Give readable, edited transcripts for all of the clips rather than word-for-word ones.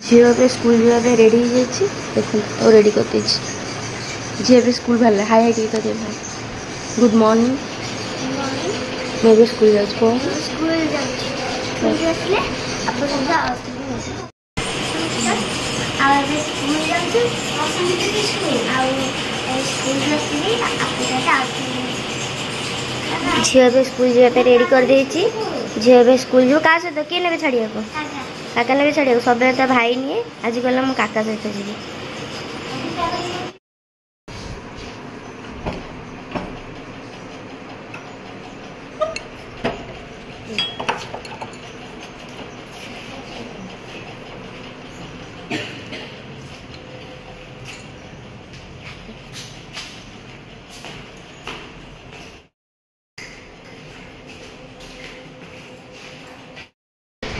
झील पे स्कूल जाए रेडी हो जाए देखो और रेडी कर दीजिए झील पे स्कूल बाहर हाई हाई टी तो गुड मॉर्निंग मैं भी स्कूल जाऊँ झील पे स्कूल जाए रेडी कर देची झील पे स्कूल जो क्या सहित किए ने छाड़िया को काका ने छाड़िया सब भाई निए आज कहला मो काका सहित जी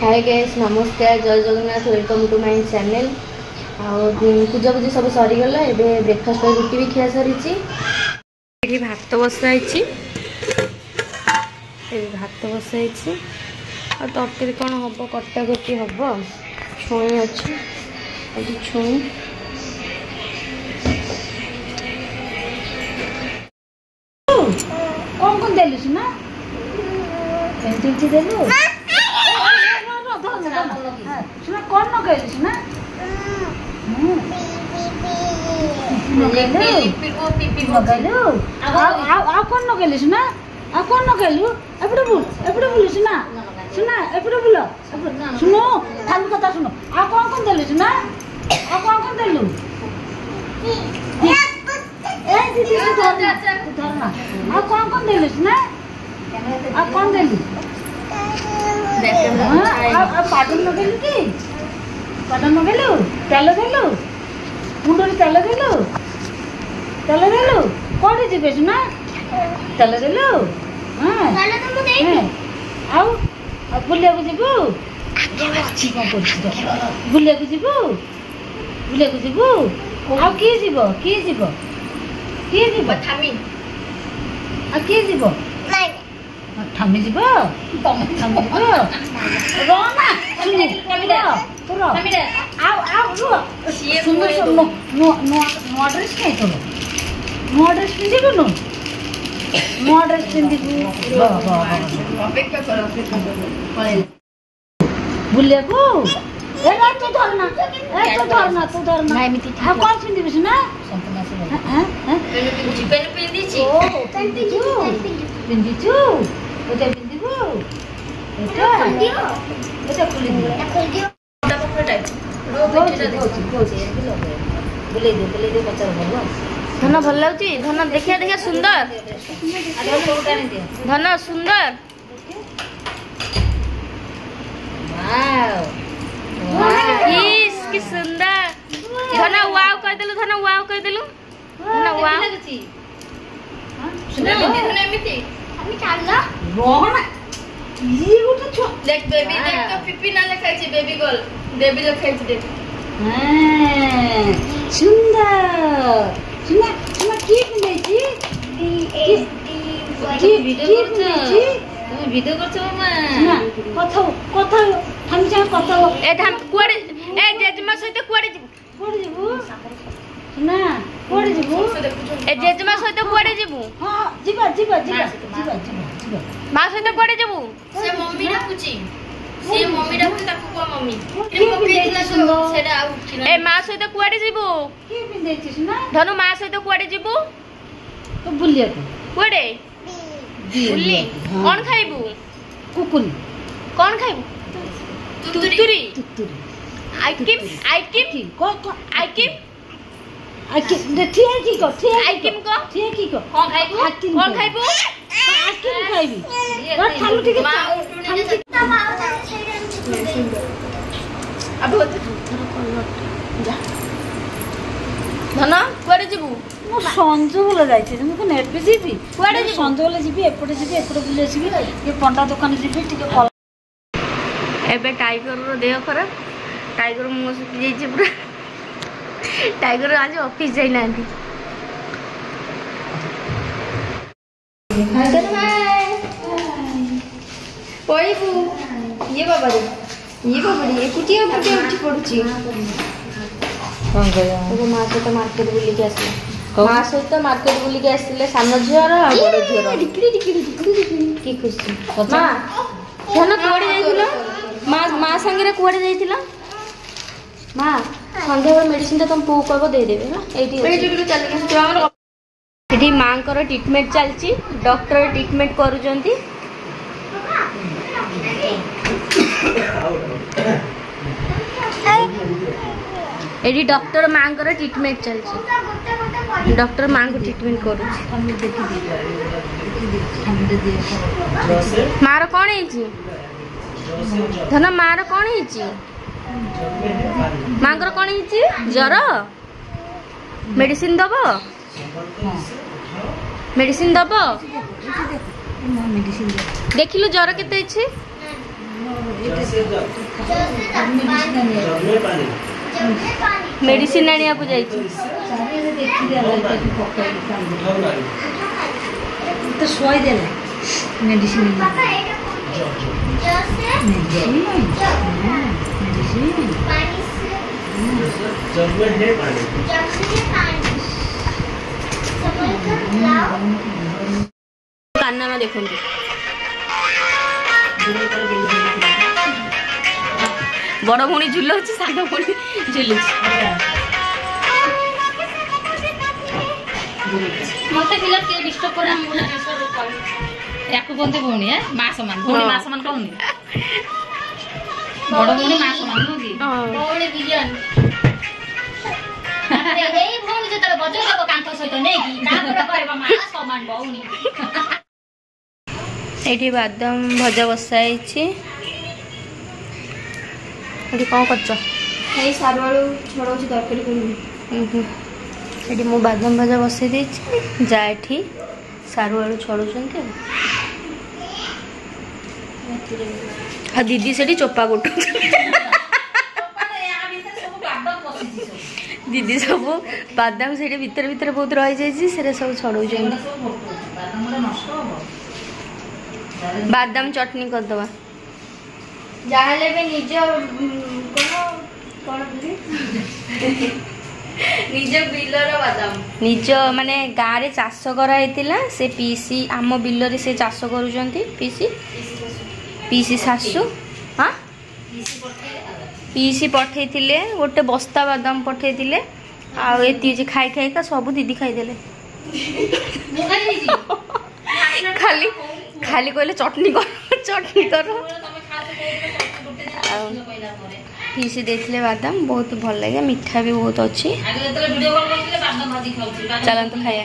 हाय गाइस नमस्कार जय Jagannath welcome to my channel पूजा पूजी सब सरीगला ए ब्रेकफास्ट रुटी भी खिया सरी भात बसाई भात बसाई और तरकारी कौन हम कटाकटी हम छुई अच्छी छुई कौन कौन देलु ना देलु सुना कौन न कहली सुना आ कौन न कहली सुना आ कौन न कहलु एपड़े बोल सुना सुना एपड़े बोल सुनो थाली कथा सुनो आ कौन देलु सुना आ कौन देलु ए दीदी धरना आ कौन देलु सुना आ कौन देलु पाटन लगेलु कि पाटन लगेलु तेल देलु मुंडे तेल देलु कौन जीवे सुना तेल देलु बुलिया जीवु बुलिया जीवु आ किए जीव ठामी जीव रोना नुआ ड्रेस नहीं तोर नुआ ड्रेस पिंधिबु नुआ ड्रेस पिंधिबु बुलिया को ए ना तू धरना नहीं मिति आ कौन पिंधिबु सुना संपूर्ण से हां जीवन पिंधिची ओ पिंधिचु ओते पिंधिबु एटा खुली दियो पकड़ टाइप बुले दे बच्चा बोलो धन भल लगी धन देखिया सुंदर धन सुंदर कि सुंदर धन वाव कह देलु धन वाव सुना धन एमिति हम चालला रोहना ये उठा छो देख बेबी देख तो पिपी ना लिखाई छी बेबी गर्ल बेबी लिखाई छी देख हां सुंदर सुना की पिंदै छी की वीडियो करछ मामा कथा हम जा कथा ए हम कोड़े ए जेजमा सहित कोड़े जीवु सुना कोड़े जीवु ए जेजमा सहित कोड़े जीवु हां जीवा मां सहित कोड़े जीवु से मम्मी डाकुची से मम्मी डाकु ताकु को मम्मी पकेइला तो सेडा आउ ए मां सहित कोड़े जीवु की पिंदै छी सुना धनु मां सहित कोड़े जीवु तो बुलिया कोड़े बुल्ली कौन खाइबू कुकुरी कौन खाइबू तुतुरी आइकिम कौन खाइबू खाइबी थालू ठीक धन कुआडे जीवू मो संज बोला जाइछि तुमको नेट पे जीबी कुआडे संज बोला जीबी एपटे बुले आसीबी ये पंडा दुकान जीबी ठीक कल एबे टाइगर रो देह खराब टाइगर मुंह सुखी जाइछि पूरा टाइगर आज ऑफिस जाई नांती टाइगर भाई कोई बू ये बाबा दे ये बड़ी एकुटिया एकुटिया उठी पड़ुची कौन कया तो मां सहित मार्केट बुली के आसले मां सहित मार्केट बुली के आसले सान झियर आ बड़ झियर की खुशी मां धन कुआडे जाइथिला मां संगे कुआडे जाइथिला मां संगे मेडिसिन तुम पू कहब दे देबे ना एठी मां कर ट्रीटमेंट चलची डॉक्टर ट्रीटमेंट करूजंती एडी डॉक्टर मां कर ट्रीटमेंट चलची डॉक्टर मां को ट्रीटमेंट करूची मार कौन है धन मार कौन है मांगर कौन है ज्वर मेडिसिन दब मेडिसिन दब देखिलु ज्वर केते अछि मेडिसिन आनिया को जाई तो सोई दे मेडिसिन कान्ना में देखो बड़ भौणी झुलाऊँ सान भौणी झुलुच मत पिला के डिस्टर्ब करे याकू कोनते भौणी है मां समान भौणी मां समान कहूनी बड़ भौणी मां समान नु की भौणी बिलियन अरे ए भौणी जतले बजै देबो कांथ सहित नै की तापर कहबा मां समान भौणी एठी बादाम भजा बसाइछि एठी कौन करछ ए सारवाळू छडौछि तरकारी करबी एठी मो बादाम भजा बसाइ देछि जा एठी सारवाळू छडौछन्ते आ दीदी सेठी चोपा गोटू दीदी सब बादाम से भीतर भीतर बहुत रही जाइए से सब छड़ौन बादाम चटनी करदे जहाँ निज निज बिलर बादाम निज माने गाँव में चाष कराइला से पीसी आम बिल से चाष करुँच पीसी सासू हाँ पीसी पठे गोटे बस्ता बादाम पठे आती खाई खाई का सब दीदी खाईदे खाली खाली कहले चटनी कर पीसी देथिले बादाम बहुत भल लगे मीठा भी बहुत अच्छी चलते खाया।